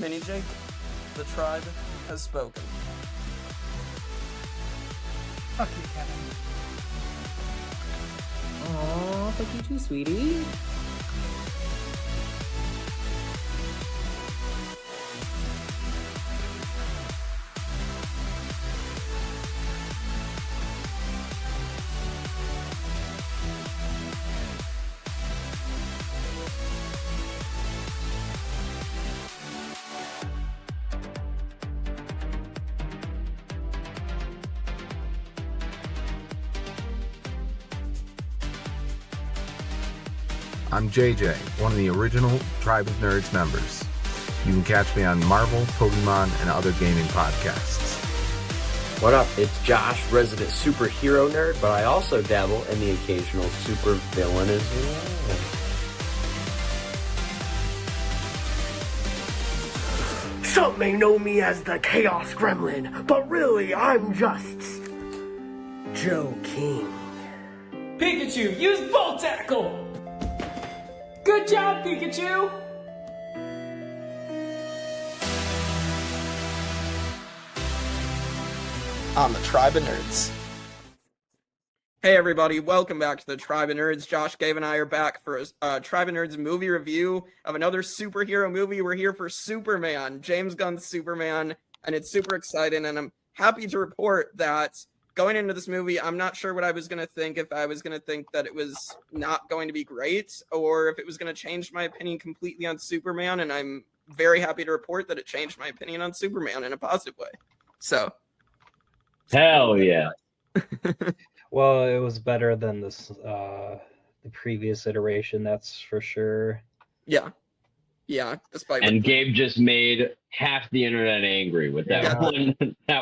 Mini Jake, the tribe has spoken. Fuck you, Kevin. Aw, fuck you too, sweetie. I'm JJ, one of the original Tribe of Nerds members. You can catch me on Marvel, Pokemon, and other gaming podcasts. What up? It's Josh, resident superhero nerd, but I also dabble in the occasional super villain as well. Some may know me as the Chaos Gremlin, but really I'm just Joe King. Pikachu, use Volt Tackle! Good job, Pikachu! On the Tribe of Nerds. Hey everybody, welcome back to the Tribe of Nerds. Josh, Gabe, and I are back for a Tribe of Nerds movie review of another superhero movie. We're here for Superman, James Gunn's Superman, and it's super exciting, and I'm happy to report that going into this movie, I'm not sure what I was going to think, if I was going to think that it was not going to be great, or if it was going to change my opinion completely on Superman, and I'm very happy to report that it changed my opinion on Superman in a positive way. So. Hell yeah. Well, it was better than this the previous iteration, that's for sure. Yeah. Despite and Gabe just made half the internet angry with that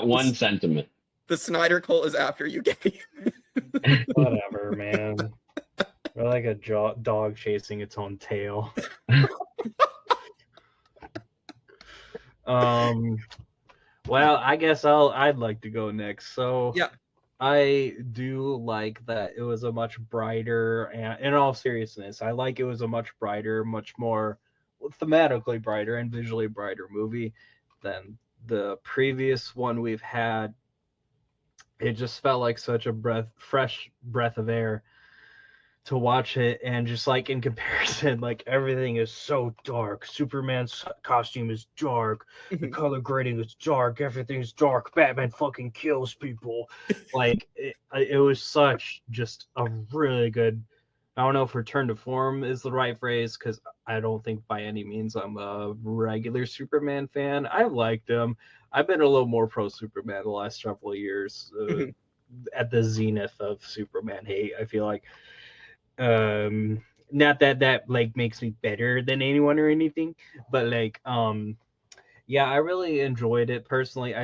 one sentiment. The Snyder Cult is after you, Gabe. Whatever, man. We're like a dog chasing its own tail. Well, I guess I'd like to go next. So yeah. I do like that it was a much brighter, and in all seriousness, I like it was a much brighter, much more thematically brighter and visually brighter movie than the previous one we've had. It just felt like such a fresh breath of air to watch it, and just like in comparison, like everything is so dark. Superman's costume is dark, the color grading is dark, everything's dark. Batman fucking kills people. Like it was such just a really good. I don't know if return to form is the right phrase, because I don't think by any means I'm a regular Superman fan. I liked him. I've been a little more pro Superman the last several years, at the zenith of Superman hate. I feel like, not that like makes me better than anyone or anything, but like, yeah, I really enjoyed it personally.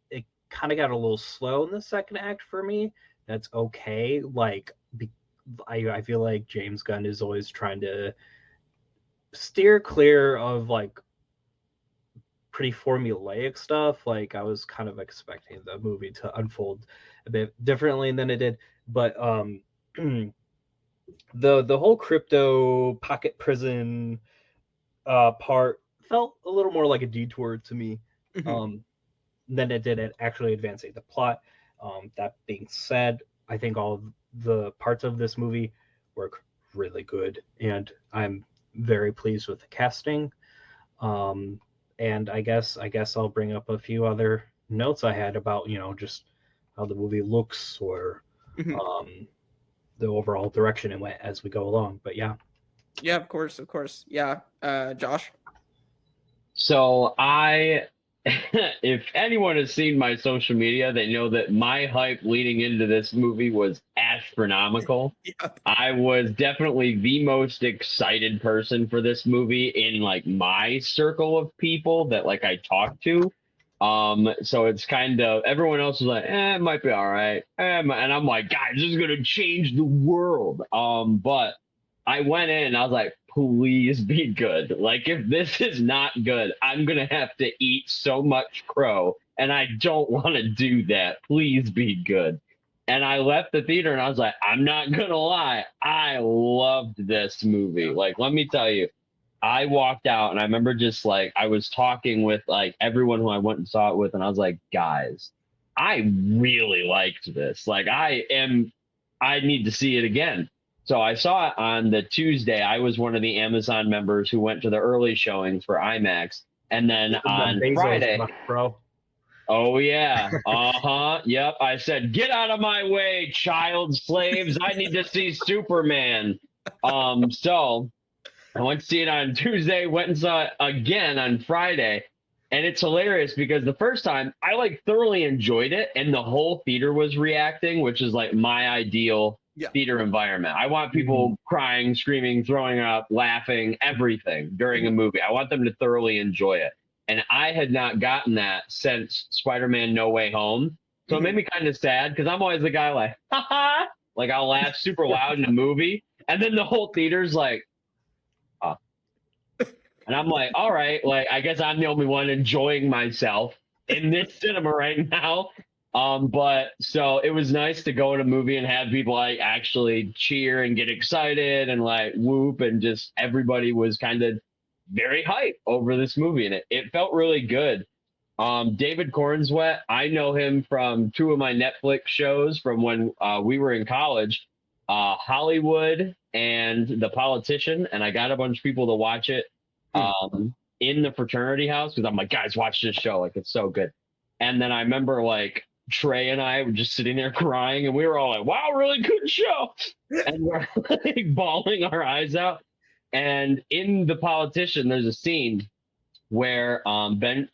It kind of got a little slow in the second act for me. That's okay. Like, I feel like James Gunn is always trying to steer clear of like pretty formulaic stuff. Like, I was kind of expecting the movie to unfold a bit differently than it did, but the whole crypto pocket prison part felt a little more like a detour to me than it did at actually advancing the plot. That being said, I think all of the parts of this movie work really good, and I'm very pleased with the casting. And I guess I'll bring up a few other notes I had about, just how the movie looks, or the overall direction it went as we go along. But yeah, of course. Yeah. Josh. So if anyone has seen my social media, they know that my hype leading into this movie was astronomical. Yeah. I was definitely the most excited person for this movie in like my circle of people that like I talked to. So it's kind of, everyone else was like, it might be all right. And I'm like, guys, this is going to change the world. But I went in and I was like, please be good. Like, if this is not good, I'm going to have to eat so much crow, and I don't want to do that. Please be good. And I left the theater and I was like, I'm not going to lie, I loved this movie. Like, let me tell you, I walked out and I remember just like I was talking with like everyone who I went and saw it with, and I was like, guys, I really liked this. Like I need to see it again. So I saw it on the Tuesday. I was one of the Amazon members who went to the early showings for IMAX. And then on Bezos Friday, money, bro. oh yeah, yep. I said, get out of my way, child slaves. I need to see Superman. So I went to see it on Tuesday, went and saw it again on Friday. And it's hilarious because the first time I like thoroughly enjoyed it and the whole theater was reacting, which is like my ideal theater environment. I want people crying, screaming, throwing up, laughing, everything during a movie. I want them to thoroughly enjoy it. And I had not gotten that since Spider-Man No Way Home. So it made me kind of sad because I'm always the guy like, ha ha, like I'll laugh super loud in a movie. And then the whole theater's like, oh. And I'm like, all right, like I guess I'm the only one enjoying myself in this cinema right now. But so it was nice to go in a movie and have people like actually cheer and get excited and like whoop, and just everybody was kind of very hyped over this movie, and it felt really good. David Cornswet, I know him from two of my Netflix shows from when we were in college, Hollywood and The Politician, and I got a bunch of people to watch it in the fraternity house because I'm like, guys, watch this show, like it's so good. And then I remember like Trey and I were just sitting there crying, and we were all like, wow, really good show. And we're like bawling our eyes out. And in The Politician, there's a scene where Ben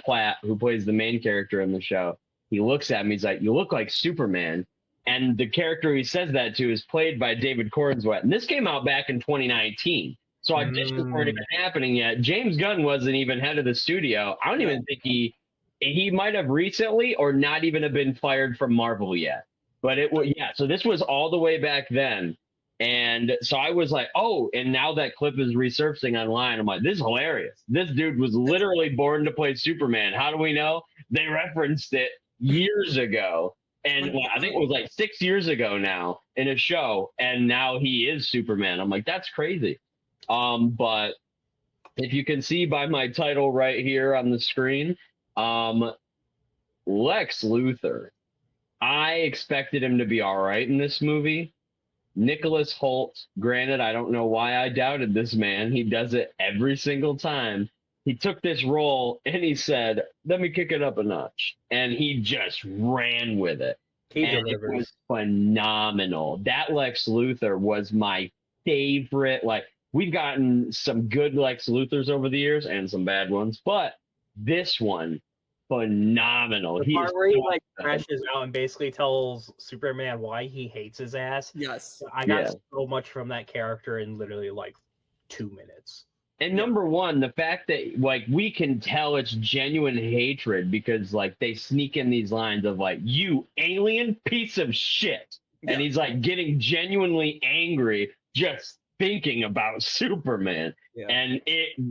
Platt, who plays the main character in the show, he looks at me, he's like, you look like Superman. And the character he says that to is played by David Cornswet. And this came out back in 2019. So auditions weren't even happening yet. James Gunn wasn't even head of the studio. I don't even think he might have recently or not even have been fired from Marvel yet. But it was, yeah, so this was all the way back then. And so I was like, oh, and now that clip is resurfacing online. I'm like, this is hilarious. This dude was literally born to play Superman. How do we know? They referenced it years ago. And I think it was like 6 years ago now in a show. And now he is Superman. I'm like, that's crazy. But if you can see by my title right here on the screen, Lex Luthor. I expected him to be all right in this movie. Nicholas Hoult, granted, I don't know why I doubted this man. He does it every single time. He took this role and he said, let me kick it up a notch. And he just ran with it. And it was phenomenal. That Lex Luthor was my favorite. Like, we've gotten some good Lex Luthors over the years and some bad ones, but this one, phenomenal. The part where he like crashes out and basically tells Superman why he hates his ass. Yes. I got so much from that character in literally like 2 minutes. And number one, the fact that like we can tell it's genuine hatred because like they sneak in these lines of like, you alien piece of shit. Yeah. And he's like getting genuinely angry just thinking about Superman. Yeah. And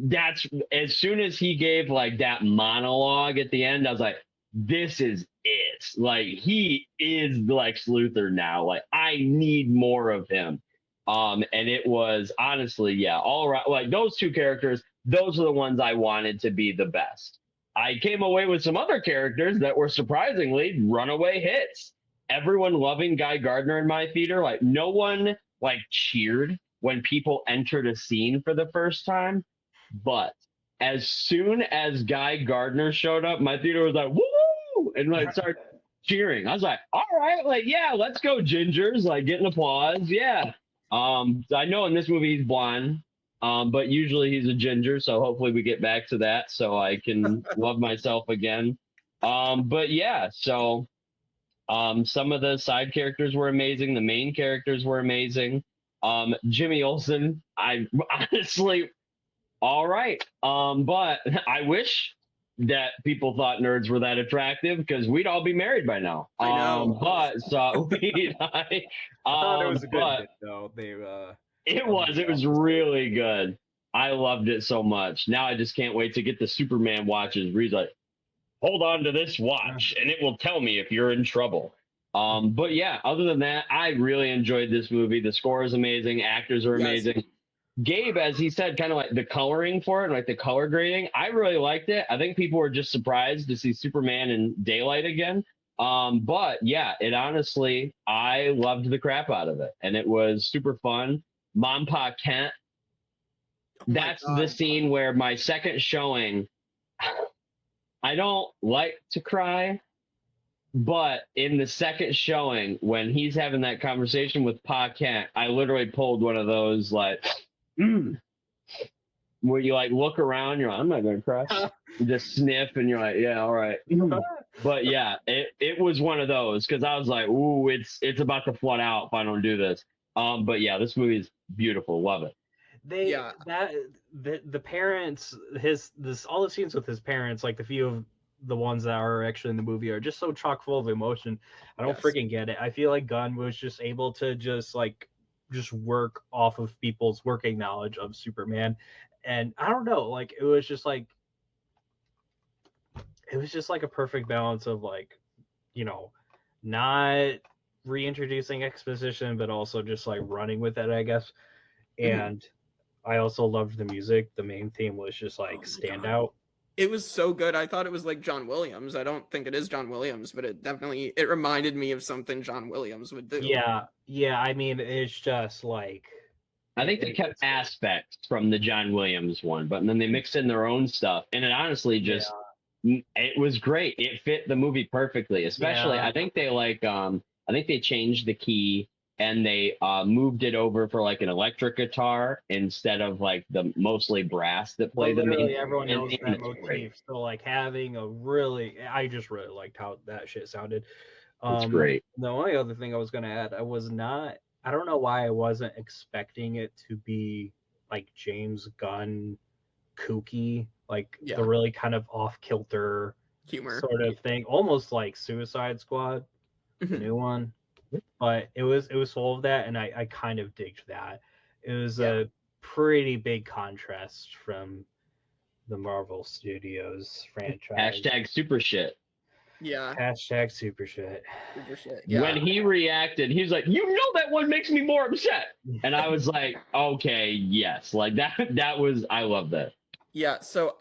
that's as soon as he gave like that monologue at the end, I was like, this is it. Like, he is Lex Luthor now. Like, I need more of him. And it was honestly, all right. Like, those two characters, those are the ones I wanted to be the best. I came away with some other characters that were surprisingly runaway hits. Everyone loving Guy Gardner in my theater. Like, no one like cheered when people entered a scene for the first time. But as soon as Guy Gardner showed up, my theater was like, woo! And like started cheering. I was like, all right, like, yeah, let's go, Gingers, like getting applause. Yeah. I know in this movie he's blonde, but usually he's a ginger. So hopefully we get back to that so I can love myself again. But yeah, so some of the side characters were amazing. The main characters were amazing. Jimmy Olsen, I honestly, all right. But I wish that people thought nerds were that attractive because we'd all be married by now. I know. But so I thought it was a good hit, though. It was really good. I loved it so much. Now I just can't wait to get the Superman watches where he's like, hold on to this watch and it will tell me if you're in trouble. But yeah, other than that, I really enjoyed this movie. The score is amazing. Actors are amazing. Gabe, as he said, kind of like the coloring for it, like the color grading, I really liked it. I think people were just surprised to see Superman in daylight again. But yeah, it honestly, I loved the crap out of it, and it was super fun. Mom, Pa Kent. That's the scene where my second showing, I don't like to cry, but in the second showing, when he's having that conversation with Pa Kent, I literally pulled one of those like, where you like look around, you're like, I'm not gonna cry. You just sniff, and you're like, yeah, all right. But yeah, it was one of those because I was like, ooh, it's about to flood out if I don't do this. But yeah, this movie is beautiful. Love it. The parents, all the scenes with his parents, like the few of the ones that are actually in the movie, are just so chock full of emotion. I don't freaking get it. I feel like Gunn was just able to just work off of people's working knowledge of Superman, and I don't know, like it was just like a perfect balance of like, you know, not reintroducing exposition, but also just like running with it, I guess. And I also loved the music. The main theme was just like standout. It was so good. I thought it was like John Williams. I don't think it is John Williams, but it reminded me of something John Williams would do. Yeah. I mean, it's just like, I think they kept aspects from the John Williams one, but then they mixed in their own stuff, and it honestly just it was great. It fit the movie perfectly. Especially, I think they I think they changed the key. And they moved it over for like an electric guitar instead of like the mostly brass that play the main. Everyone knows that motif. So like having I just really liked how that shit sounded. It's great. The only other thing I was gonna add, I don't know why I wasn't expecting it to be like James Gunn kooky, like the really kind of off kilter humor sort of thing, almost like Suicide Squad, the new one. But it was full of that, and I kind of digged that. It was a pretty big contrast from the Marvel Studios franchise. # super shit. Yeah. # super shit. Super shit. Yeah. When he reacted, he was like, "You know that one makes me more upset," and I was like, "Okay, yes, like that was I love that." Yeah. So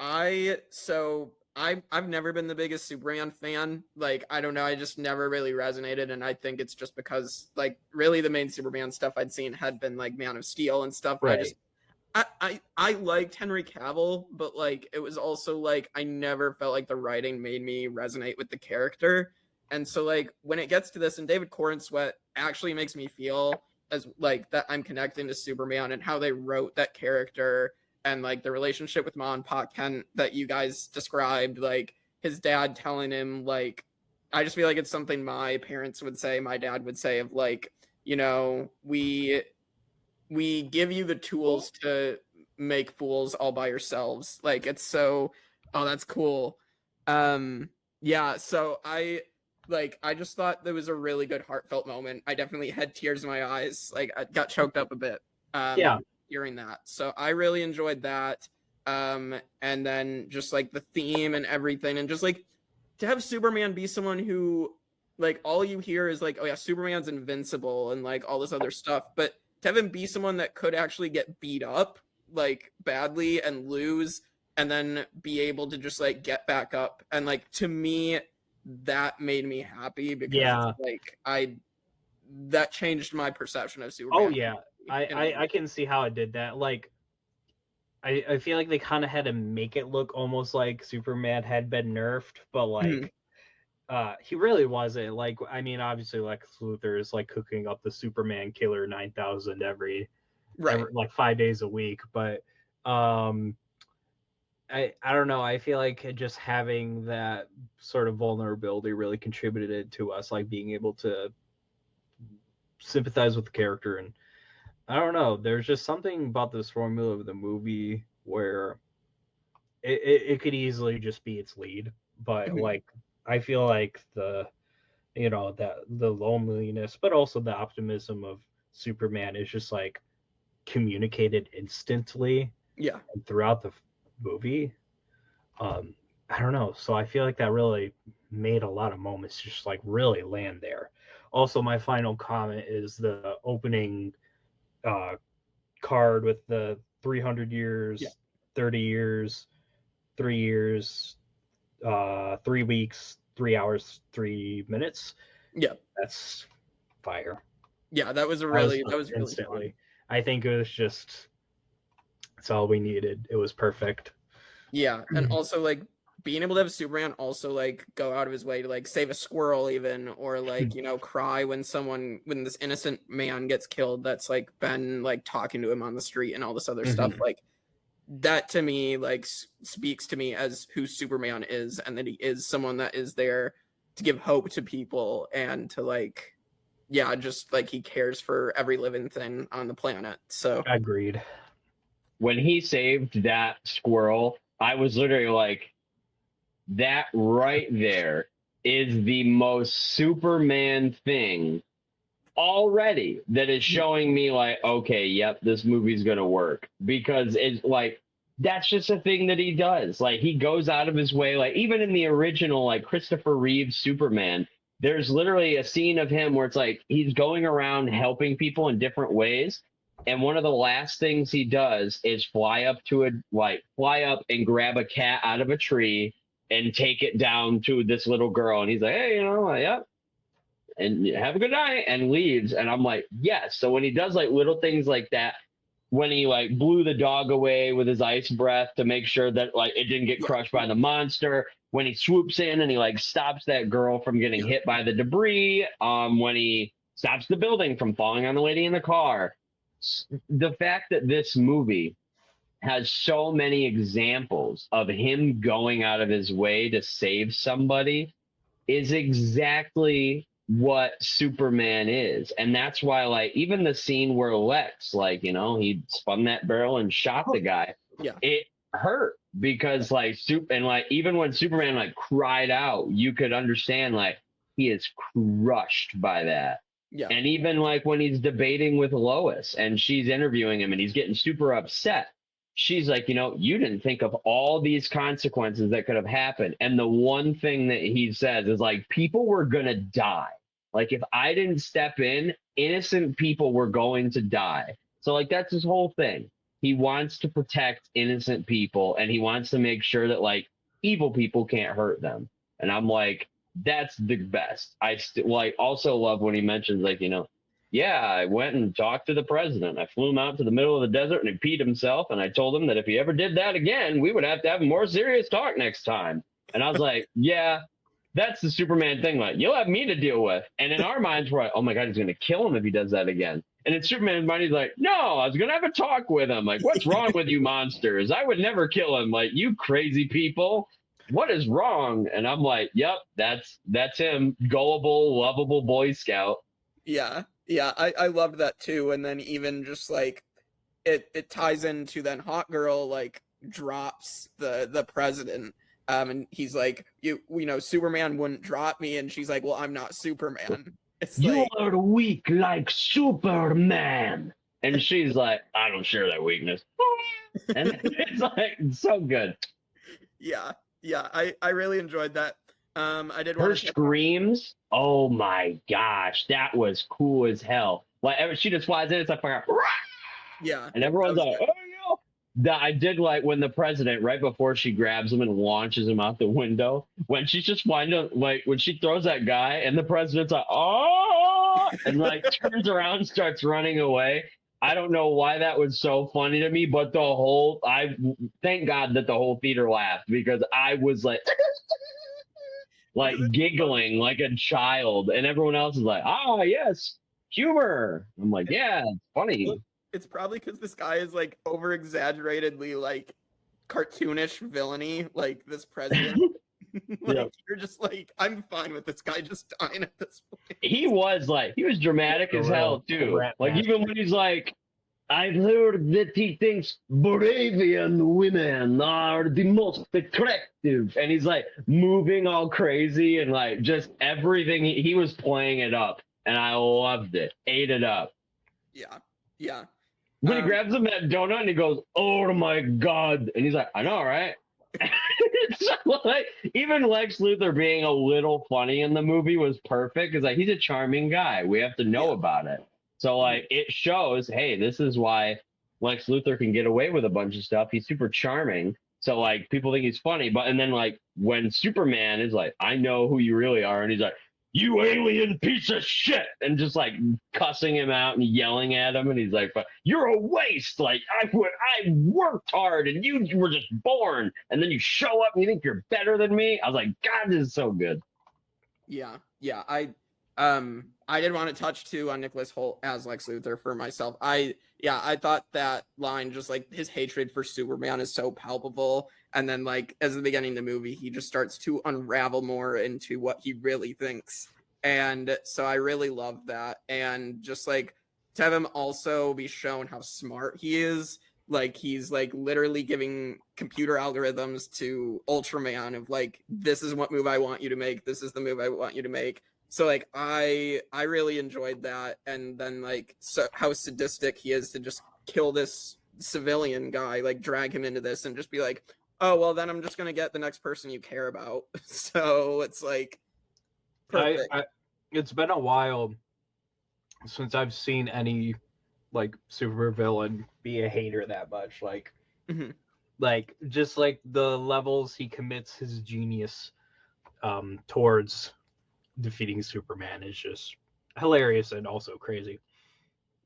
I've never been the biggest Superman fan. Like, I don't know, I just never really resonated, and I think it's just because, like, really the main Superman stuff I'd seen had been, like, Man of Steel and stuff. Right. I liked Henry Cavill, but, like, it was also, like, I never felt like the writing made me resonate with the character. And so, like, when it gets to this, and David Corenswet actually makes me feel as, like, that I'm connecting to Superman and how they wrote that character, and like the relationship with Ma and Pa Kent that you guys described, like his dad telling him, like, I just feel like it's something my parents would say, my dad would say, of like, you know, we give you the tools to make fools all by yourselves. Like, it's so, that's cool. Yeah, so I just thought there was a really good heartfelt moment. I definitely had tears in my eyes. Like, I got choked up a bit. Hearing that. So I really enjoyed that. And then just like the theme and everything, and just like to have Superman be someone who, like, all you hear is like, oh yeah, Superman's invincible and like all this other stuff, but to have him be someone that could actually get beat up like badly and lose, and then be able to just like get back up, and like, to me, that made me happy, because like that changed my perception of Superman. Oh yeah. I can see how it did that. Like, I feel like they kind of had to make it look almost like Superman had been nerfed, but like he really wasn't. Like, I mean, obviously Lex Luthor is like cooking up the Superman Killer 9000 every like 5 days a week, but I don't know. I feel like just having that sort of vulnerability really contributed to us like being able to sympathize with the character. And I don't know, there's just something about this formula of the movie where it could easily just be its lead, but like I feel like the loneliness, but also the optimism of Superman is just like communicated instantly and throughout the movie. I don't know, so I feel like that really made a lot of moments just like really land there. Also, my final comment is the opening card with the 300 years, Yeah. 30 years, 3 years, 3 weeks, 3 hours, 3 minutes. Yeah. That's fire. Yeah, that was That really instantly. fun. I think it was just, it's all we needed. It was perfect. Yeah, and also like being able to have Superman also like go out of his way to like save a squirrel even, or like, you know, cry when this innocent man gets killed that's like been like talking to him on the street and all this other stuff. Like that to me like speaks to me as who Superman is, and that he is someone that is there to give hope to people and to like, yeah, just like he cares for every living thing on the planet. So Agreed. When he saved that squirrel, I was literally like, that right there is the most Superman thing already that is showing me like, okay, yep, this movie's gonna work, because it's like, that's just a thing that he does. Like, he goes out of his way. Like, even in the original, like Christopher Reeve's Superman, there's literally a scene of him where it's like he's going around helping people in different ways. And one of the last things he does is fly up and grab a cat out of a tree and take it down to this little girl. And he's like, hey, you know, yep. And have a good night, and leaves. And I'm like, yes. So when he does like little things like that, when he like blew the dog away with his ice breath to make sure that like it didn't get crushed by the monster, when he swoops in and he like stops that girl from getting hit by the debris, when he stops the building from falling on the lady in the car. The fact that this movie has so many examples of him going out of his way to save somebody is exactly what Superman is. And that's why, like, even the scene where Lex, like, you know, he spun that barrel and shot the guy, it hurt, because like even when Superman like cried out, you could understand like he is crushed by that. yeah. And even like when he's debating with Lois and she's interviewing him and he's getting super upset, she's like, you know, you didn't think of all these consequences that could have happened. And the one thing that he says is like, people were going to die. Like, if I didn't step in, innocent people were going to die. So like, that's his whole thing. He wants to protect innocent people, and he wants to make sure that like evil people can't hurt them. And I'm like, that's the best. I also love when he mentions like, you know, yeah, I went and talked to the president. I flew him out to the middle of the desert and he peed himself. And I told him that if he ever did that again, we would have to have a more serious talk next time. And I was like, yeah, that's the Superman thing. Like, you'll have me to deal with. And in our minds, we're like, oh my God, he's going to kill him if he does that again. And in Superman's mind, he's like, no, I was going to have a talk with him. Like, what's wrong with you monsters? I would never kill him. Like, you crazy people. What is wrong? And I'm like, yep, that's him. Gullible, lovable Boy Scout. Yeah. Yeah, I loved that too. And then even just like it ties into then Hot Girl like drops the president. And he's like, you know, Superman wouldn't drop me, and she's like, well, I'm not Superman. It's you like, are weak like Superman. And she's like, I don't share that weakness. And it's like, it's so good. yeah, I really enjoyed that. I did Her want to screams, oh my gosh, that was cool as hell. Like, she just flies in, it's like, yeah, and everyone's that was like, good. oh yeah. That I did like when the president, right before she grabs him and launches him out the window, when she's just flying to, like, when she throws that guy and the president's like, oh, and like turns around and starts running away. I don't know why that was so funny to me, but thank God that the whole theater laughed, because I was like, like giggling like a child, and everyone else is like, ah, yes, humor. I'm like, yeah, it's funny. It's probably because this guy is like over exaggeratedly like cartoonish villainy, like this president. Like, Yep. You're just like, I'm fine with this guy just dying at this point. He was dramatic as hell too. Like, even when he's like, I've heard that he thinks Moravian women are the most attractive, and he's like moving all crazy and like just everything. He was playing it up, and I loved it. Ate it up. Yeah. When he grabs him that donut and he goes, oh my God, and he's like, I know, right? So, like, even Lex Luthor being a little funny in the movie was perfect, because like, he's a charming guy. We have to know about it. So like, it shows, hey, this is why Lex Luthor can get away with a bunch of stuff. He's super charming. So like people think he's funny, but and then like when Superman is like, I know who you really are, and he's like, you alien piece of shit, and just like cussing him out and yelling at him, and he's like, but you're a waste. Like I worked hard, and you were just born, and then you show up and you think you're better than me. I was like, God, this is so good. Yeah. I did want to touch too on Nicholas Hoult as Lex Luthor for myself. I thought that line, just like his hatred for Superman, is so palpable. And then like as the beginning of the movie, he just starts to unravel more into what he really thinks. And so I really love that. And just like to have him also be shown how smart he is. Like he's like literally giving computer algorithms to Ultraman of like, this is what move I want you to make. This is the move I want you to make. So like I really enjoyed that. And then like how sadistic he is to just kill this civilian guy, like drag him into this and just be like, oh well, then I'm just gonna get the next person you care about. So it's like perfect. It's been a while since I've seen any like super villain be a hater that much. Like like just like the levels he commits his genius towards defeating Superman is just hilarious and also crazy.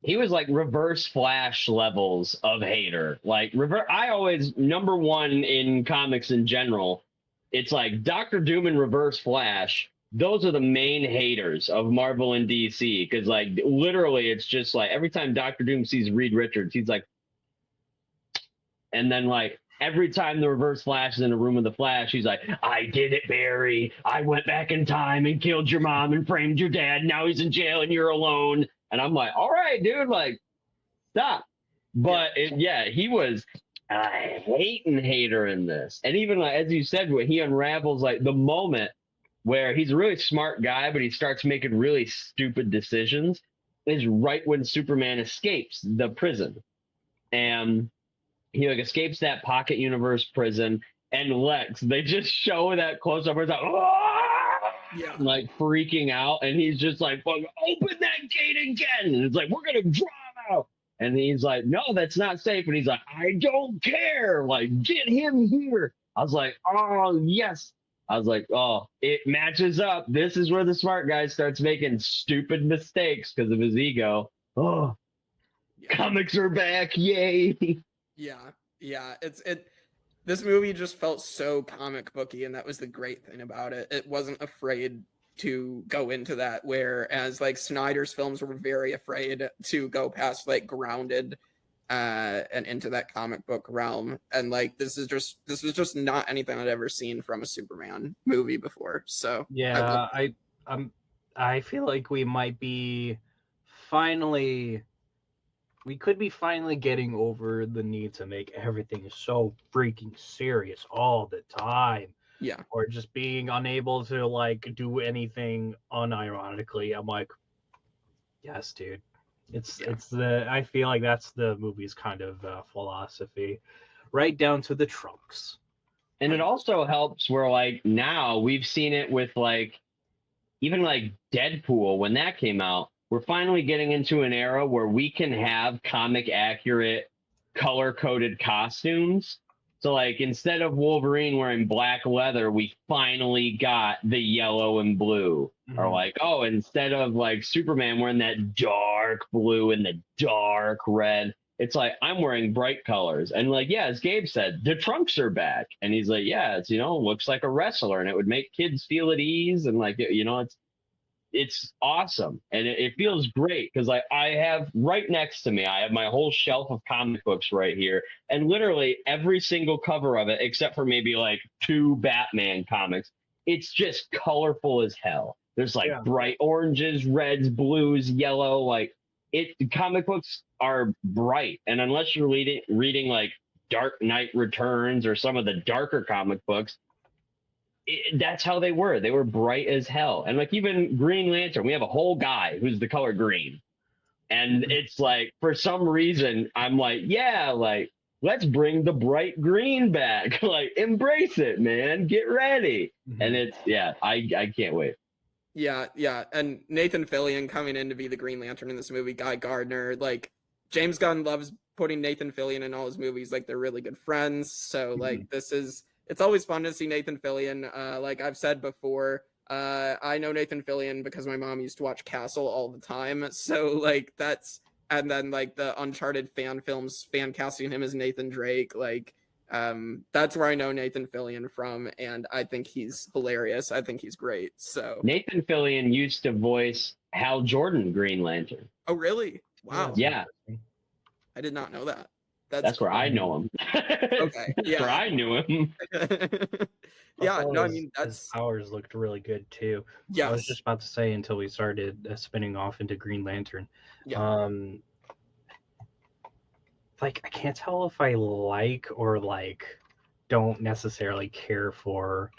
He was like reverse Flash levels of hater. Like I always, number one in comics in general, it's like Dr. Doom and Reverse Flash. Those are the main haters of Marvel and DC, because like literally it's just like every time Dr. Doom sees Reed Richards, he's like, and then like every time the Reverse Flash is in a room with the Flash, he's like, I did it, Barry. I went back in time and killed your mom and framed your dad. Now he's in jail and you're alone. And I'm like, all right, dude, like, stop. But he was a hating hater in this. And even like, as you said, when he unravels like the moment where he's a really smart guy, but he starts making really stupid decisions, is right when Superman escapes the prison. And he like escapes that pocket universe prison, and Lex, they just show that close up where it's like, like freaking out, and he's just like, open that gate again, and it's like, we're gonna draw him out, and he's like, no, that's not safe, and he's like, I don't care, like get him here. I was like, oh yes. I was like, oh, it matches up. This is where the smart guy starts making stupid mistakes because of his ego. Oh, comics are back, yay. Yeah. This movie just felt so comic booky, and that was the great thing about it. It wasn't afraid to go into that, whereas like Snyder's films were very afraid to go past like grounded and into that comic book realm. And like this was just not anything I'd ever seen from a Superman movie before. So yeah, I feel like we could be finally getting over the need to make everything so freaking serious all the time. Yeah. Or just being unable to like do anything unironically. I'm like, yes, dude. I feel like that's the movie's kind of philosophy, right down to the trunks. And it also helps where like now we've seen it with like even like Deadpool when that came out. We're finally getting into an era where we can have comic accurate color coded costumes. So like instead of Wolverine wearing black leather, we finally got the yellow and blue. Or like, oh, instead of like Superman wearing that dark blue and the dark red, it's like I'm wearing bright colors. And like, yeah, as Gabe said, the trunks are back. And he's like, yeah, it's, looks like a wrestler, and it would make kids feel at ease. And like, it's awesome. And it feels great because like I have right next to me, I have my whole shelf of comic books right here. And literally every single cover of it, except for maybe like 2 Batman comics, it's just colorful as hell. There's like bright oranges, reds, blues, yellow, like comic books are bright. And unless you're reading like Dark Knight Returns or some of the darker comic books, that's how they were. They were bright as hell. And like even Green Lantern, we have a whole guy who's the color green. And it's like, for some reason, I'm like, yeah, like, let's bring the bright green back. Like, embrace it, man. Get ready. And it's, I can't wait. Yeah. And Nathan Fillion coming in to be the Green Lantern in this movie, Guy Gardner, like, James Gunn loves putting Nathan Fillion in all his movies. Like they're really good friends. So like Mm-hmm. it's always fun to see Nathan Fillion. Like I've said before, I know Nathan Fillion because my mom used to watch Castle all the time. So like and then like the Uncharted fan films, fan casting him as Nathan Drake, like that's where I know Nathan Fillion from, and I think he's hilarious. I think he's great. So Nathan Fillion used to voice Hal Jordan Green Lantern. oh really? Wow. Yeah, I did not know that. that's where I know him. Okay, That's yeah. where I knew him. Yeah, Also, no, I his- mean his that's powers looked really good too. I was yes. just about to say until we started spinning off into Green Lantern. Yeah. Like I can't tell if I like or like don't necessarily care for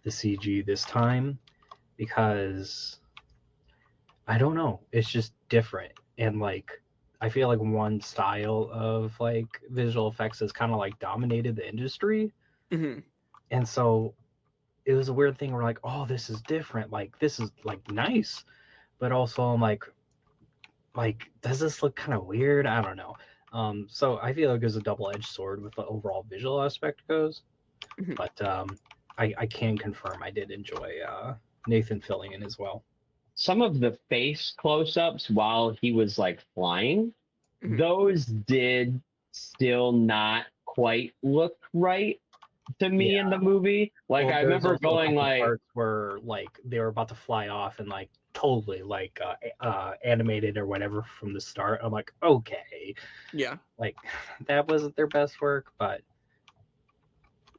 the CG this time because I don't know. It's just different. And like I feel like one style of like visual effects has kind of like dominated the industry. Mhm. And so it was a weird thing where like, oh, this is different. Like this is like nice. But also I'm like, does this look kind of weird? I don't know. So I feel like it's a double-edged sword with the overall visual aspect goes. Mhm. But I can confirm I did enjoy Nathan Fillion as well. Some of the face close-ups while he was like flying, Mhm. those did still not quite look right to me in the movie. Like Well, I there's remember also a going couple like, parts where like they were about to fly off and like totally like animated or whatever from the start. I'm like, okay, Yeah. like that wasn't their best work, but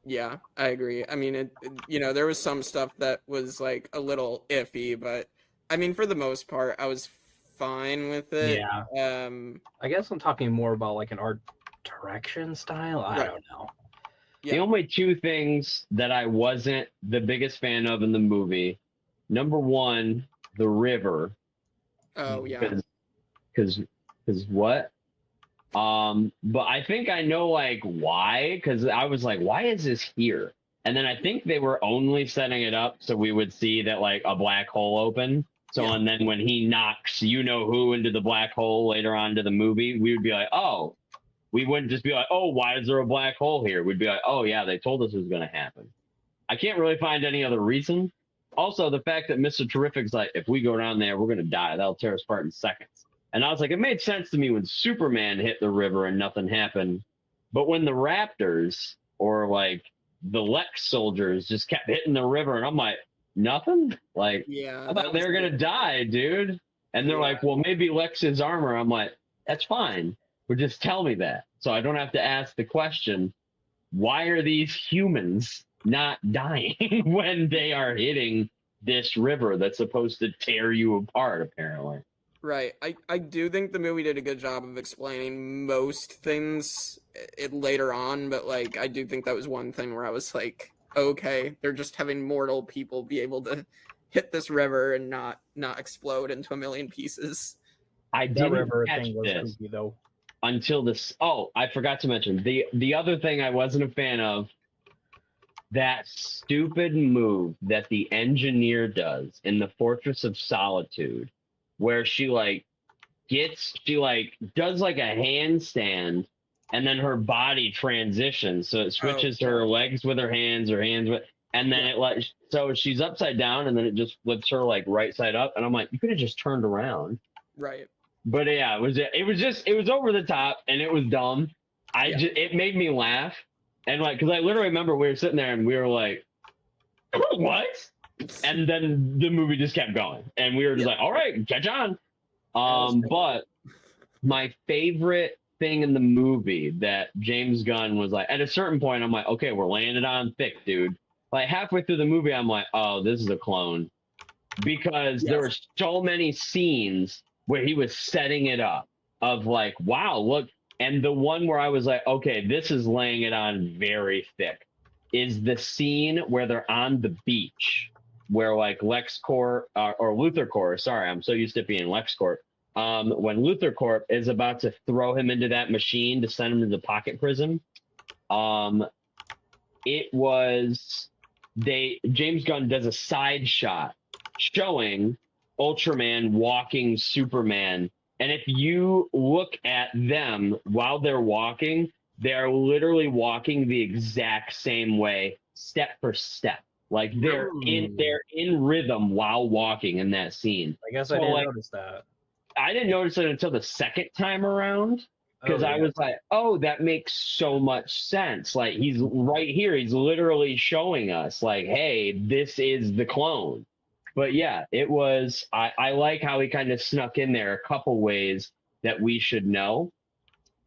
Yeah, I agree. I mean, there was some stuff that was like a little iffy, but I mean, for the most part, I was fine with it. yeah. I guess I'm talking more about like an art direction style. I Right. don't know. the Yeah. only two things that I wasn't the biggest fan of in the movie, number one, the river, Oh yeah. because what? But I think I know like why, because I was like, why is this here? And then I think they were only setting it up so we would see that like a black hole open. So Yeah. and then when he knocks you know who into the black hole later on to the movie, we would be like, oh, we wouldn't just be like, oh, why is there a black hole here? We'd be like, oh yeah, they told us it was gonna happen. I can't really find any other reason. Also, the fact that Mr. Terrific's like, if we go down there, we're gonna die. That'll tear us apart in seconds. And I was like, it made sense to me when Superman hit the river and nothing happened. But when the Raptors or like the Lex soldiers just kept hitting the river, and I'm like, nothing? Like, Yeah. I thought they were going to die, dude. And they're Yeah. like, well, maybe Lex's armor. I'm like, that's fine. But just tell me that. So I don't have to ask the question, why are these humans not dying when they are hitting this river that's supposed to tear you apart, apparently? Right. I do think the movie did a good job of explaining most things later on, but like I do think that was one thing where I was like, okay, they're just having mortal people be able to hit this river and not explode into a million pieces. I That didn't river catch thing was this spooky though. until this. Oh, I forgot to mention the other thing I wasn't a fan of. That stupid move that the engineer does in the Fortress of Solitude, where she does like a handstand and then her body transitions. So it switches her legs with her hands with, and then it like, so she's upside down and then it just flips her like right side up. And I'm like, you could have just turned around. Right. But yeah, it was over the top and it was dumb. It made me laugh. And like, cause I literally remember we were sitting there and we were like, what? And then the movie just kept going and we were just like, all right, catch on. But my favorite thing in the movie that James Gunn was like, at a certain point, I'm like, okay, we're laying it on thick, dude. Like halfway through the movie, I'm like, oh, this is a clone. Because there were so many scenes where he was setting it up of like, wow, look. And the one where I was like, okay, this is laying it on very thick is the scene where they're on the beach where like LexCorp or Luthor Corp, sorry, I'm so used to it being LexCorp. When Luthor Corp is about to throw him into that machine to send him to the pocket prison, James Gunn does a side shot showing Ultraman walking Superman And if you look at them while they're walking, they're literally walking the exact same way, step for step. Like they're in rhythm while walking in that scene. I guess I didn't notice that. I didn't notice it until the second time around, because I was like, oh, that makes so much sense. Like, he's right here. He's literally showing us, like, hey, this is the clone. But yeah, it was, I like how he kind of snuck in there a couple ways that we should know.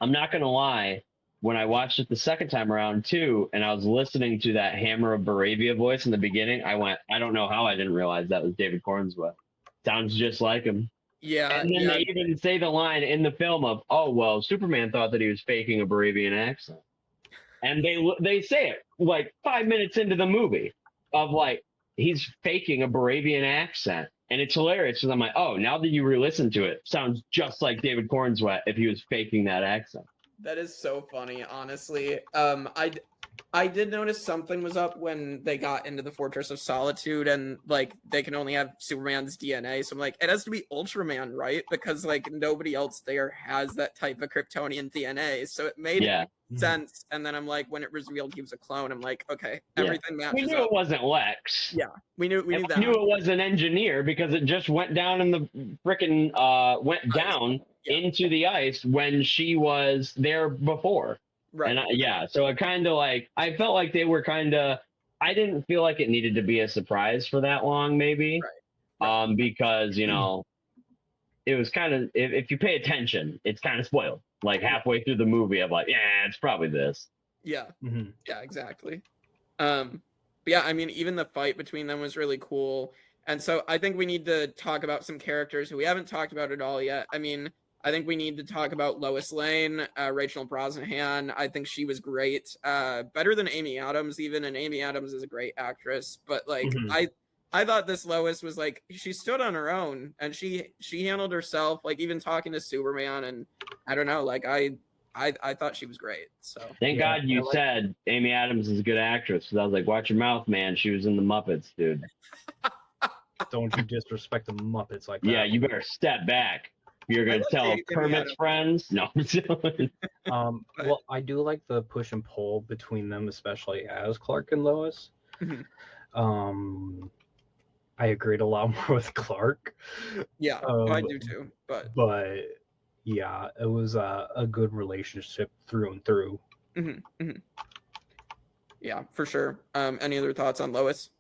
I'm not going to lie. When I watched it the second time around too, and I was listening to that Hammer of Baravia voice in the beginning, I went, I don't know how I didn't realize that was David Cornswell. Sounds just like him. Yeah. And then they even say the line in the film of, oh, well, Superman thought that he was faking a Baravian accent. And they say it like 5 minutes into the movie of like, he's faking a Baravian accent. And it's hilarious because I'm like, oh, now that you re-listen to it, sounds just like David Cornswell if he was faking that accent. That is so funny, honestly. I did notice something was up when they got into the Fortress of Solitude, and like they can only have Superman's DNA. So I'm like, it has to be Ultraman, right? Because like nobody else there has that type of Kryptonian DNA. So it made sense. And then I'm like, when it was revealed he was a clone, I'm like, okay, everything matches. We knew it wasn't Lex. Yeah, we knew that. We knew it was an engineer because it just went down in the frickin' went down into the ice when she was there before. Right. And so it kind of like, I felt like they were kind of, I didn't feel like it needed to be a surprise for that long, maybe. Right. Because, you know, it was kind of, if you pay attention, it's kind of spoiled. Like halfway through the movie, I'm like, yeah, it's probably this. Yeah. Mm-hmm. Yeah, exactly. But yeah, I mean, even the fight between them was really cool. And so I think we need to talk about some characters who we haven't talked about at all yet. I mean, I think we need to talk about Lois Lane, Rachel Brosnahan. I think she was great, better than Amy Adams even, and Amy Adams is a great actress. But like, I thought this Lois was like, she stood on her own and she handled herself, like even talking to Superman, and I don't know, like I thought she was great. So thank God you said Amy Adams is a good actress, because I was like, watch your mouth, man. She was in the Muppets, dude. Don't you disrespect the Muppets like that? Yeah, you better step back. You're going to tell Kermit's friends? No. Well, I do like the push and pull between them, especially as Clark and Lois. I agreed a lot more with Clark. Yeah, I do too. But yeah, it was a good relationship through and through. Yeah, for sure. Any other thoughts on Lois?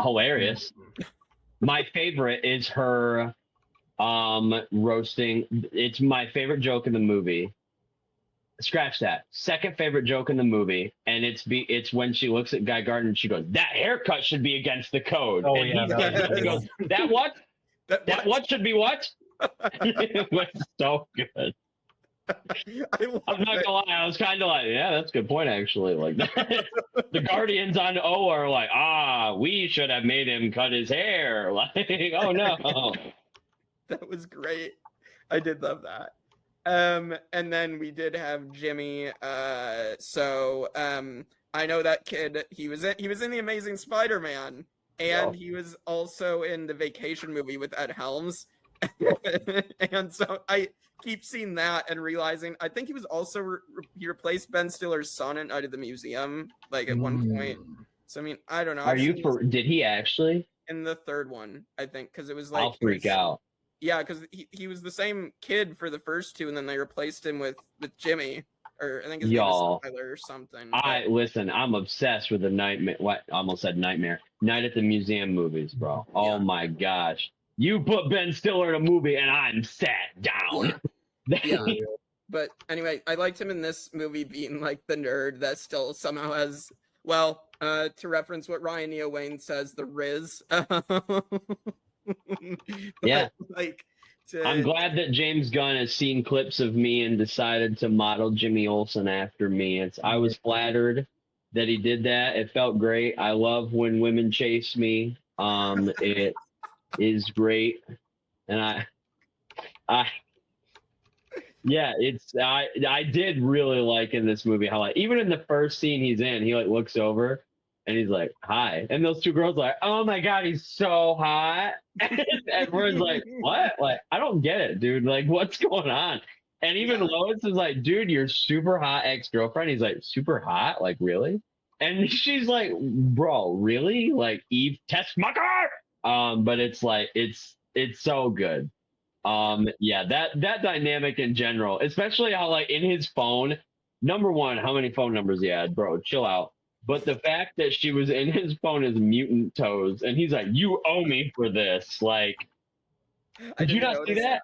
Hilarious. My favorite is her roasting. It's my favorite joke in the movie. Scratch that. Second favorite joke in the movie, and it's when she looks at Guy Gardner and she goes, "That haircut should be against the code." Oh, and he goes, "That what? That what should be what?" It was so good. I'm not gonna lie, I was kind of like, yeah, that's a good point, actually. Like, the Guardians on O are like, we should have made him cut his hair. Like, oh no. That was great. I did love that. And then we did have Jimmy. I know that kid. He was in the Amazing Spider-Man, and he was also in the Vacation movie with Ed Helms. And so I keep seeing that and realizing I think he was also he replaced Ben Stiller's son in Night of the Museum, like at one point. So I mean, I don't know. Did he actually? In the third one, I think, because it was like I'll freak out. Yeah, because he was the same kid for the first two, and then they replaced him with Jimmy, or I think his name is Tyler or something. Listen, I'm obsessed with the Nightmare. What? I almost said Nightmare. Night at the Museum movies, bro. Oh my gosh. You put Ben Stiller in a movie and I'm sat down. Yeah. But anyway, I liked him in this movie being like the nerd that still somehow has, well, to reference what Ryan Neo Wayne says, the Riz. Yeah. I'm glad that James Gunn has seen clips of me and decided to model Jimmy Olsen after me. I was flattered that he did that. It felt great. I love when women chase me. It is great, and I did really like in this movie how, like, even in the first scene he's in, he like looks over And he's like, hi. And those two girls are like, oh my God, he's so hot. And everyone's like, what? Like, I don't get it, dude. Like, what's going on? And even Lois is like, dude, you're super hot ex-girlfriend. He's like, super hot? Like, really? And she's like, bro, really? Like, Eve Tessmacher? But it's like, it's so good. Yeah, that dynamic in general, especially how like in his phone, number one, how many phone numbers he had, bro, chill out. But the fact that she was in his phone as Mutant Toes, and he's like, you owe me for this. Like, did you not see that?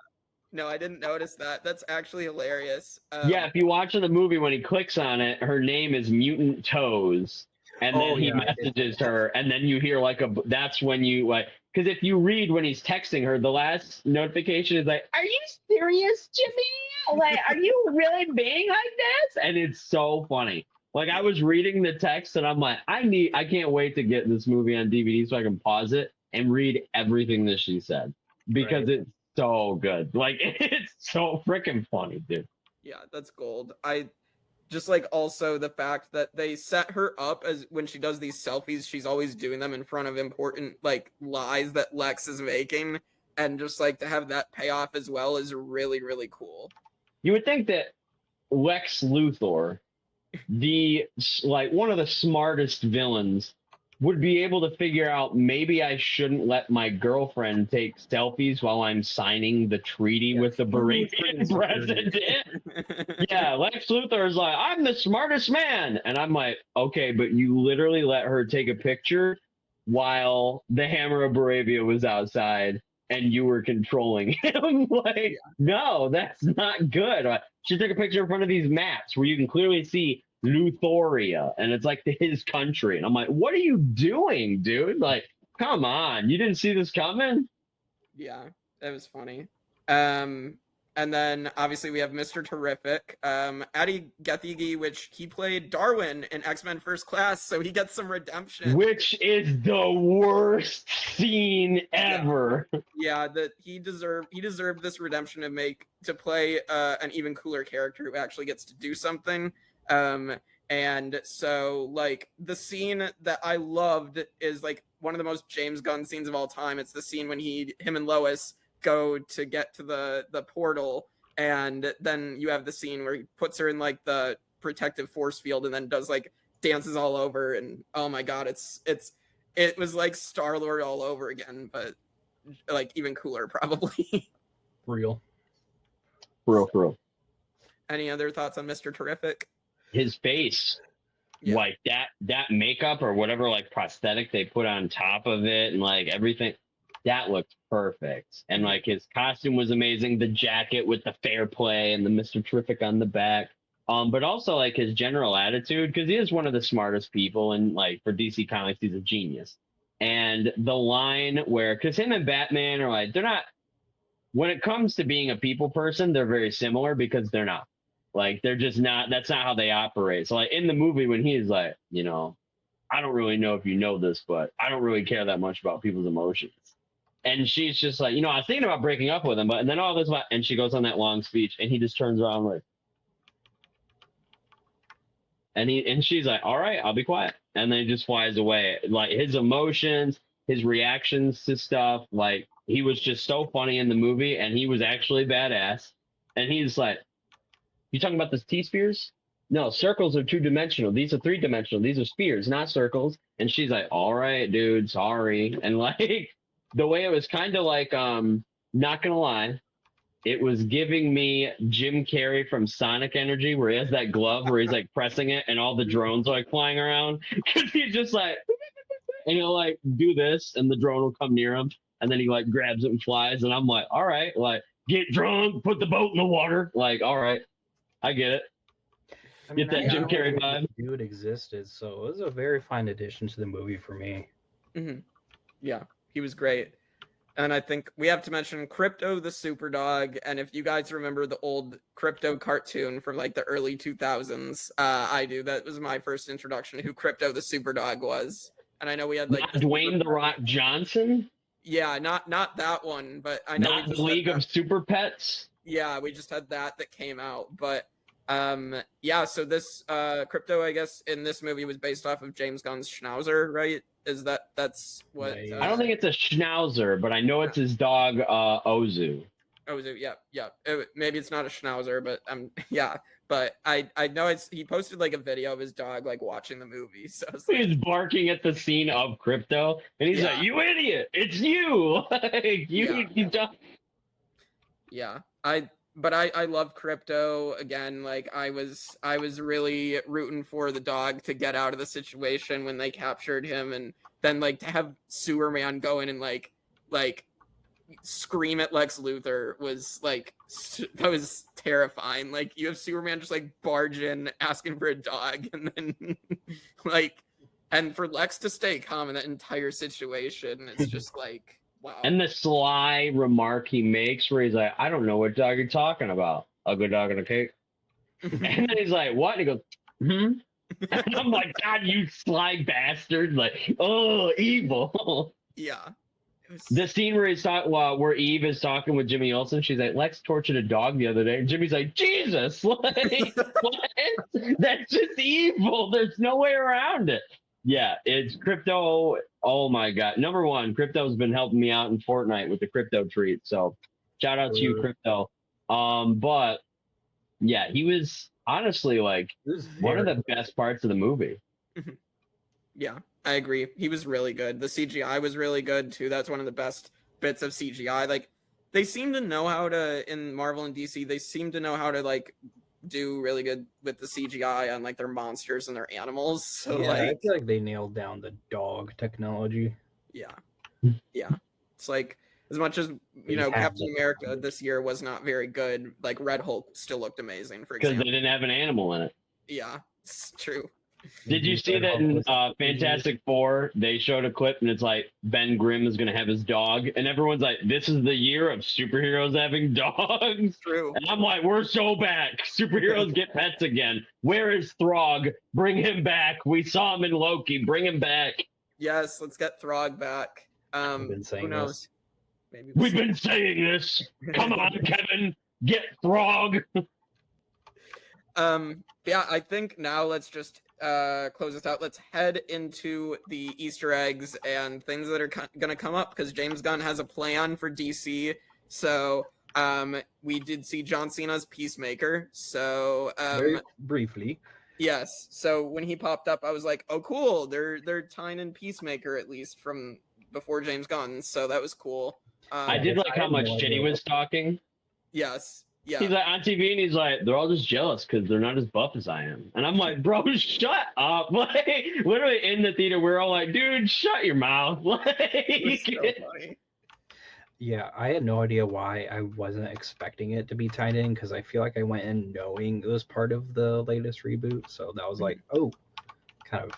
No, I didn't notice that. That's actually hilarious. Yeah, if you watch in the movie, when he clicks on it, her name is Mutant Toes. And then he messages her, and then you hear like that's when you like, because if you read when he's texting her, the last notification is like, are you serious, Jimmy? Like, are you really being like this? And it's so funny. Like, I was reading the text and I'm like, I can't wait to get this movie on DVD so I can pause it and read everything that she said, because it's so good. Like, it's so freaking funny, dude. Yeah, that's gold. I just like also the fact that they set her up as when she does these selfies, she's always doing them in front of important like lies that Lex is making, and just like to have that payoff as well is really, really cool. You would think that Lex Luthor, the like one of the smartest villains, would be able to figure out maybe I shouldn't let my girlfriend take selfies while I'm signing the treaty with the Baratheon president. Yeah, Lex Luthor is like, I'm the smartest man. And I'm like, okay, but you literally let her take a picture while the Hammer of Baravia was outside and you were controlling him. Like, no, that's not good. She took a picture in front of these maps where you can clearly see Luthoria, and it's like his country. And I'm like, what are you doing, dude? Like, come on. You didn't see this coming? Yeah, that was funny. And then obviously we have Mr. Terrific, Adi Gathegi, which he played Darwin in X-Men First Class, so he gets some redemption. Which is the worst scene ever. Yeah, that he deserved this redemption to play an even cooler character who actually gets to do something. And so like the scene that I loved is like one of the most James Gunn scenes of all time. It's the scene when him and Lois go to get to the portal, and then you have the scene where he puts her in like the protective force field and then does like dances all over, and oh my god, it was like Star-Lord all over again, but like even cooler probably. For real. Any other thoughts on Mr. Terrific? His face, like that makeup or whatever like prosthetic they put on top of it, and like everything, that looked perfect. And like his costume was amazing, the jacket with the fair play and the Mr. Terrific on the back, but also like his general attitude, because he is one of the smartest people, and like for DC Comics he's a genius. And the line where, because him and Batman are like, they're not, when it comes to being a people person, they're very similar, because they're not. Like, they're just not, that's not how they operate. So, like, in the movie, when he's like, you know, I don't really know if you know this, but I don't really care that much about people's emotions. And she's just like, you know, I was thinking about breaking up with him, but, and then all this, and she goes on that long speech, and he just turns around like, and she's like, all right, I'll be quiet. And then he just flies away. Like, his emotions, his reactions to stuff, like, he was just so funny in the movie, and he was actually badass. And he's like, you talking about the T-spheres? No, circles are 2-dimensional. These are 3-dimensional. These are spheres, not circles. And she's like, all right, dude, sorry. And like, the way it was kind of like, not gonna lie, it was giving me Jim Carrey from Sonic Energy, where he has that glove where he's like pressing it and all the drones are like flying around. Cause he's just like, and he'll like do this and the drone will come near him. And then he like grabs it and flies. And I'm like, all right, like, get drunk, put the boat in the water. Like, all right. I get it. Get that Jim Carrey vibe. Knew it existed, so it was a very fine addition to the movie for me. Mm-hmm. Yeah, he was great. And I think we have to mention Krypto the Superdog. And if you guys remember the old Krypto cartoon from like the early 2000s, I do. That was my first introduction to who Krypto the Superdog was. And I know we had like Dwayne the Rock Johnson. Yeah, not that one, but I know not the League of Super Pets. Yeah, we just had that came out, but Yeah, so this Crypto, I guess, in this movie was based off of James Gunn's Schnauzer, right? That's what Yeah, I don't think it's a Schnauzer, but I know it's his dog, Ozu. Ozu, yeah. Maybe it's not a Schnauzer, but yeah. But I know he posted like a video of his dog like watching the movie. So he's barking at the scene of Crypto, and he's like, "You idiot! It's you! Like, you dog." Yeah, I love Crypto again. Like I was really rooting for the dog to get out of the situation when they captured him, and then like to have Superman go in and like scream at Lex Luthor was like that was terrifying. Like you have Superman just like barge in asking for a dog, and then like and for Lex to stay calm in that entire situation, it's just like wow. And the sly remark he makes where he's like, "I don't know what dog you're talking about. A good dog and a cake." And then he's like, "What?" And he goes, "Hmm." And I'm like, "God, you sly bastard!" Like, oh, evil. Yeah. The scene where where Eve is talking with Jimmy Olsen, she's like, "Lex tortured a dog the other day," and Jimmy's like, "Jesus, like, what? That's just evil. There's no way around it." Yeah, it's Crypto. Oh my God! Number one, Crypto's been helping me out in Fortnite with the Crypto treat, so shout out to you, Crypto. But yeah, he was honestly like one of the best parts of the movie. Yeah, I agree. He was really good. The CGI was really good too. That's one of the best bits of CGI. Like they seem to know how to in Marvel and DC. They seem to know how to like do really good with the CGI on like their monsters and their animals. So yeah, like I feel like they nailed down the dog technology. Yeah. It's like as much as Captain America this year was not very good, like Red Hulk still looked amazing. For example, because they didn't have an animal in it. Yeah, it's true. Did you see that in Fantastic Four? They showed a clip and it's like Ben Grimm is going to have his dog, and everyone's like, "This is the year of superheroes having dogs." True. And I'm like, "We're so back. Superheroes get pets again. Where is Throg? Bring him back. We saw him in Loki. Bring him back." Yes, let's get Throg back. We've been saying who knows? this. Maybe We've been saying this. Come on, Kevin, get Throg. Yeah, I think now let's just close this out. Let's head into the Easter eggs and things that are going to come up because James Gunn has a plan for DC. So we did see John Cena's Peacemaker. So very briefly. Yes. So when he popped up, I was like, "Oh, cool! They're tying in Peacemaker at least from before James Gunn." So that was cool. I did like how much shit he was talking. Yes. Yeah. He's like on TV and he's like, "They're all just jealous because they're not as buff as I am." And I'm like, "Bro, shut up!" Like, literally in the theater, we're all like, "Dude, shut your mouth!" Like, so funny. Yeah, I had no idea why I wasn't expecting it to be tied in because I feel like I went in knowing it was part of the latest reboot. So that was like, oh, kind of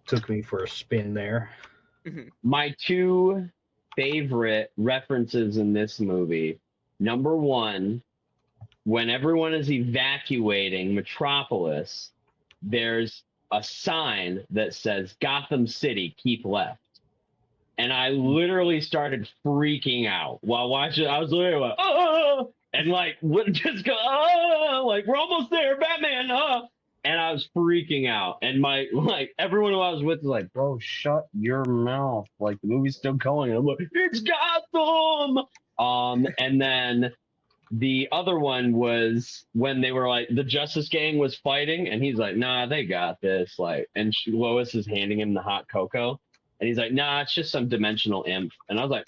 took me for a spin there. My two favorite references in this movie. Number one, when everyone is evacuating Metropolis, there's a sign that says Gotham City, keep left. And I literally started freaking out while watching. I was literally like, "Oh!" And like, would just go, "Oh!" Like, we're almost there, Batman, oh! And I was freaking out. And my, like, everyone who I was with was like, "Bro, shut your mouth. Like, the movie's still going." And I'm like, "It's Gotham!" And then the other one was when they were like, the Justice Gang was fighting, and he's like, "Nah, they got this." Like, and Lois is handing him the hot cocoa. And he's like, "Nah, it's just some dimensional imp." And I was like,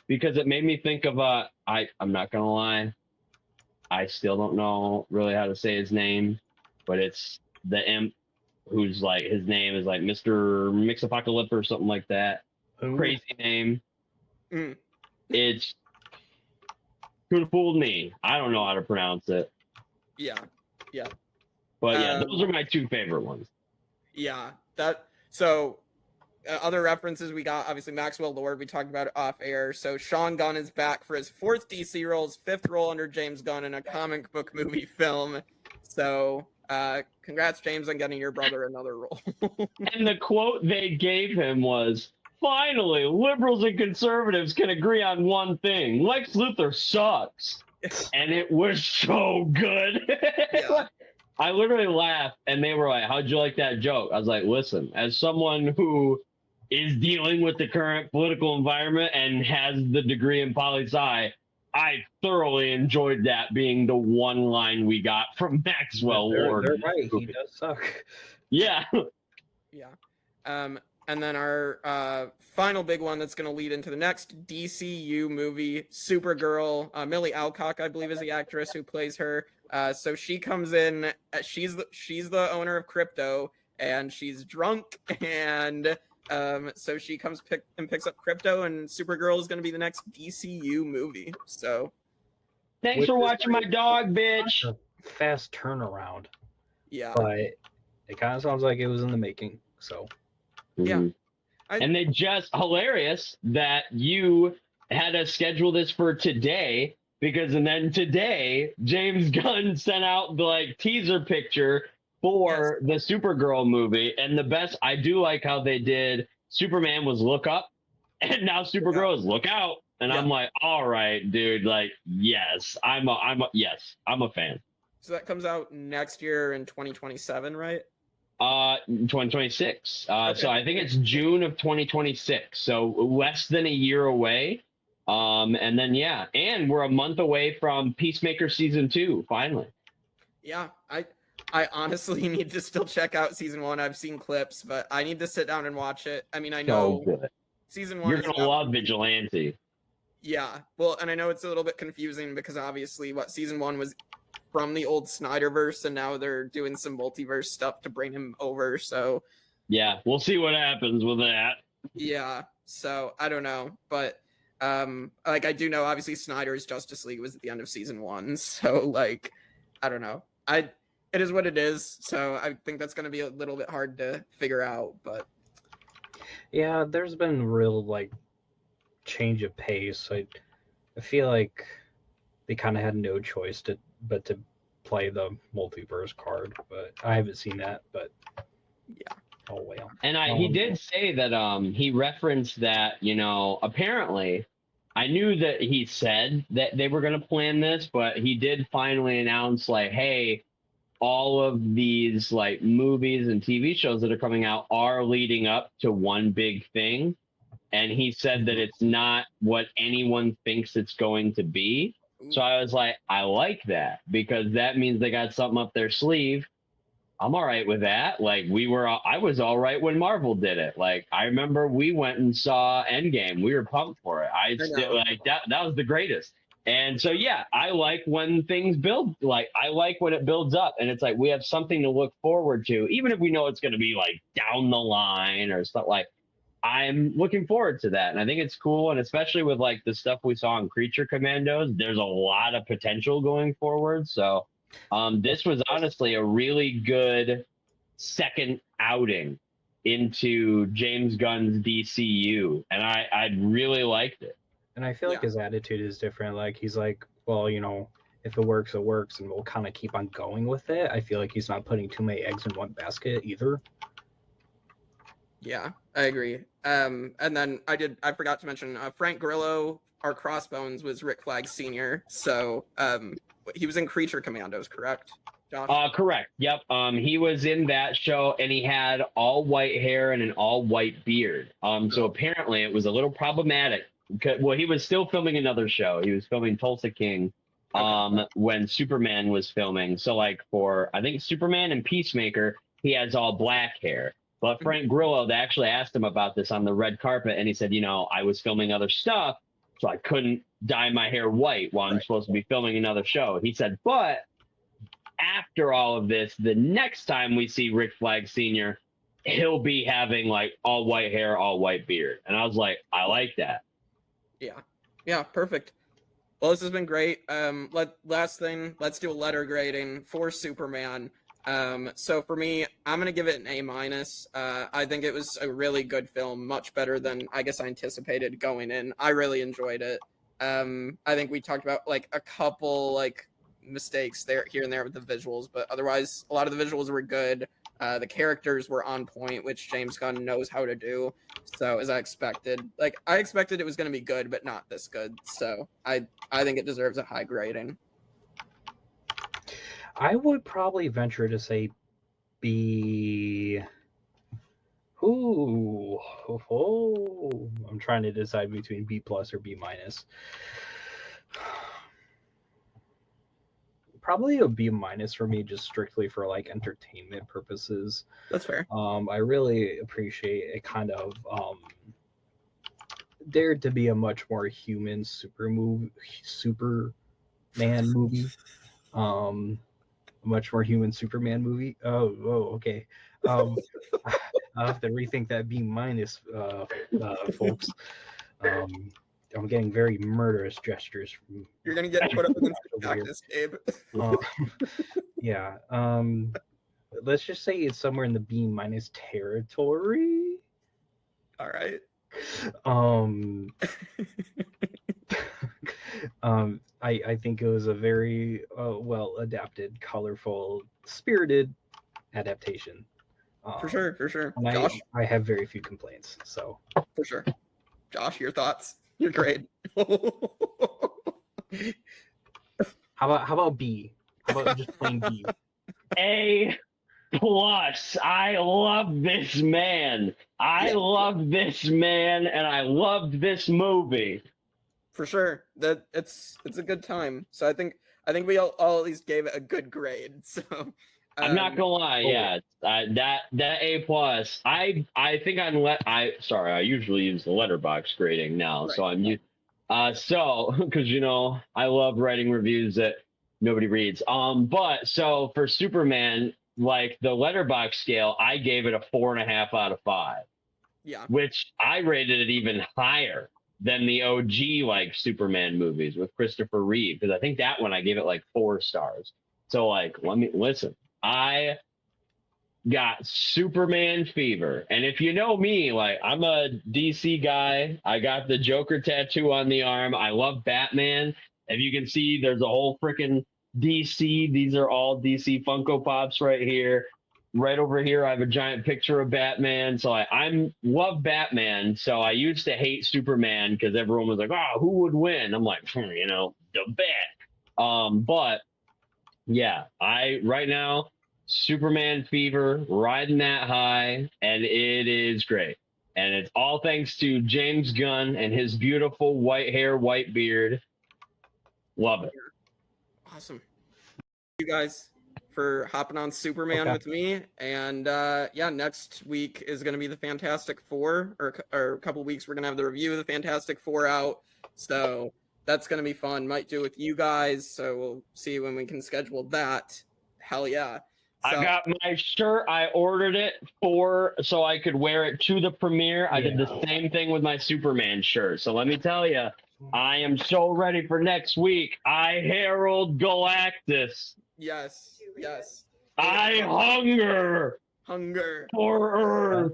because it made me think of I'm not gonna lie, I still don't know really how to say his name, but it's the imp who's like, his name is like Mr. Mixapocalypse or something like that. Crazy name. It's could have fooled me. I don't know how to pronounce it. Yeah. But yeah, those are my two favorite ones. Yeah, other references we got, obviously Maxwell Lord, we talked about it off air. So Sean Gunn is back for his 4th DC role, his 5th role under James Gunn in a comic book movie film. So congrats, James, on getting your brother another role. And the quote they gave him was, "Finally, liberals and conservatives can agree on one thing. Lex Luthor sucks." and it was so good. Yeah. I literally laughed, and they were like, "How'd you like that joke?" I was like, "Listen, as someone who is dealing with the current political environment and has the degree in poli-sci, I thoroughly enjoyed that being the one line we got from Maxwell Lord. They're right. He does suck. Yeah. Yeah. And then our final big one that's going to lead into the next DCU movie, Supergirl. Millie Alcock, I believe, is the actress who plays her. So she comes in. She's the owner of Crypto, and she's drunk, and so she comes picks up Crypto, and Supergirl is going to be the next DCU movie. So Thanks for watching my dog, bitch. Fast turnaround. Yeah. But it kind of sounds like it was in the making. So. Yeah. And they just hilarious that you had to schedule this for today, because and then today James Gunn sent out the like teaser picture for the Supergirl movie, and the best, I do like how they did Superman was look up and now Supergirl is look out, and I'm like, all right, dude, like yes, I'm a fan. So that comes out next year in 2027, right? 2026. Okay. So I think it's June of 2026. So less than a year away. And then and we're a month away from Peacemaker season 2. Finally. Yeah, I honestly need to still check out season 1. I've seen clips, but I need to sit down and watch it. I mean, I know good. Season 1. You're gonna love Vigilante. Yeah, well, and I know it's a little bit confusing because obviously, season 1 was from the old Snyderverse, and now they're doing some multiverse stuff to bring him over. So yeah, we'll see what happens with that. Yeah, so I don't know, but like I do know, obviously Snyder's Justice League was at the end of season 1, so like I don't know. It is what it is. So I think that's going to be a little bit hard to figure out, but yeah, there's been real like change of pace. I feel like they kind of had no choice but to play the multiverse card, but I haven't seen that. But yeah, oh well. And he did say that he referenced that, you know, apparently I knew that he said that they were going to plan this, but he did finally announce like, hey, all of these like movies and TV shows that are coming out are leading up to one big thing. And he said that it's not what anyone thinks it's going to be. So I was like, I like that, because that means they got something up their sleeve. I'm all right with that. Like I was all right when Marvel did it. Like I remember we went and saw Endgame. We were pumped for it. I still like that. That was the greatest. And so, yeah, I like when things build, like I like when it builds up and it's like, we have something to look forward to, even if we know it's going to be like down the line or stuff. Like I'm looking forward to that. And I think it's cool. And especially with like the stuff we saw in Creature Commandos, there's a lot of potential going forward. So this was honestly a really good second outing into James Gunn's DCU. And I really liked it. And I feel like his attitude is different. Like he's like, well, you know, if it works, it works, and we'll kind of keep on going with it. I feel like he's not putting too many eggs in one basket either. Yeah, I agree. And then I forgot to mention Frank Grillo, our Crossbones, was Rick Flag Sr. So he was in Creature Commandos, correct, Josh? Correct. Yep. He was in that show, and he had all white hair and an all white beard. So apparently it was a little problematic. Well, he was still filming another show. He was filming Tulsa King when Superman was filming. So like for, I think Superman and Peacemaker, he has all black hair. But Frank Grillo, they actually asked him about this on the red carpet, and he said, you know, I was filming other stuff, so I couldn't dye my hair white while I'm supposed to be filming another show. He said, but after all of this, the next time we see Rick Flag Sr., he'll be having like all white hair, all white beard. And I was like, I like that. Yeah, perfect. Well, this has been great. Last thing, let's do a letter grading for Superman. So for me, I'm gonna give it an A-. I think it was a really good film, much better than I guess I anticipated going in. I really enjoyed it. I think we talked about like a couple like mistakes here and there with the visuals, but otherwise a lot of the visuals were good. The characters were on point, which James Gunn knows how to do. So as I expected, I expected it was going to be good, but not this good. So I think it deserves a high grading. I would probably venture to say B. Ooh, I'm trying to decide between B+ or B-. Probably a B- for me, just strictly for like entertainment purposes. That's fair. I really appreciate it. Kind of dared to be a much more human Superman movie. A much more human Superman movie. Oh, okay. I'll have to rethink that B-, folks. I'm getting very murderous gestures from. You're gonna get put up against the cactus, Gabe. Yeah. Let's just say it's somewhere in the B- territory. All right. I think it was a very well adapted, colorful, spirited adaptation. For sure. And Josh? I have very few complaints. So for sure. Josh, your thoughts? You're great. How about B? How about just plain B? A+. I love this man. I love this man, and I loved this movie. For sure. That it's a good time. So I think we all at least gave it a good grade. So I'm not gonna lie, yeah. That A+. I think I usually use the letterbox grading now, Right. so I'm because I love writing reviews that nobody reads. But so for Superman, like the letterbox scale, I gave it a 4.5 out of 5. Yeah. Which I rated it even higher than the OG like Superman movies with Christopher Reeve, because I think that one I gave it like 4 stars. So like, listen. I got Superman fever. And if you know me, like I'm a DC guy. I got the Joker tattoo on the arm. I love Batman. If you can see, there's a whole freaking DC. These are all DC Funko Pops right here. Right over here, I have a giant picture of Batman. So I love Batman. So I used to hate Superman because everyone was like, oh, who would win? I'm like, the Bat. But yeah, right now, Superman fever, riding that high, and it is great. And it's all thanks to James Gunn and his beautiful white hair, white beard. Love it. Awesome. Thank you guys for hopping on Superman with me. And next week is going to be the Fantastic Four, or a couple weeks we're going to have the review of the Fantastic Four out. So that's going to be fun. Might do it with you guys. So we'll see when we can schedule that. Hell yeah. So, I got my shirt. I ordered it so I could wear it to the premiere. I did the same thing with my Superman shirt. So let me tell you, I am so ready for next week. I herald Galactus. Yes. I hunger for Earth.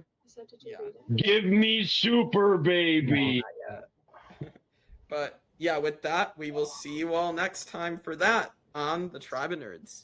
Yeah. Give me super, baby. But yeah, with that, we will see you all next time for that on the Tribe of Nerds.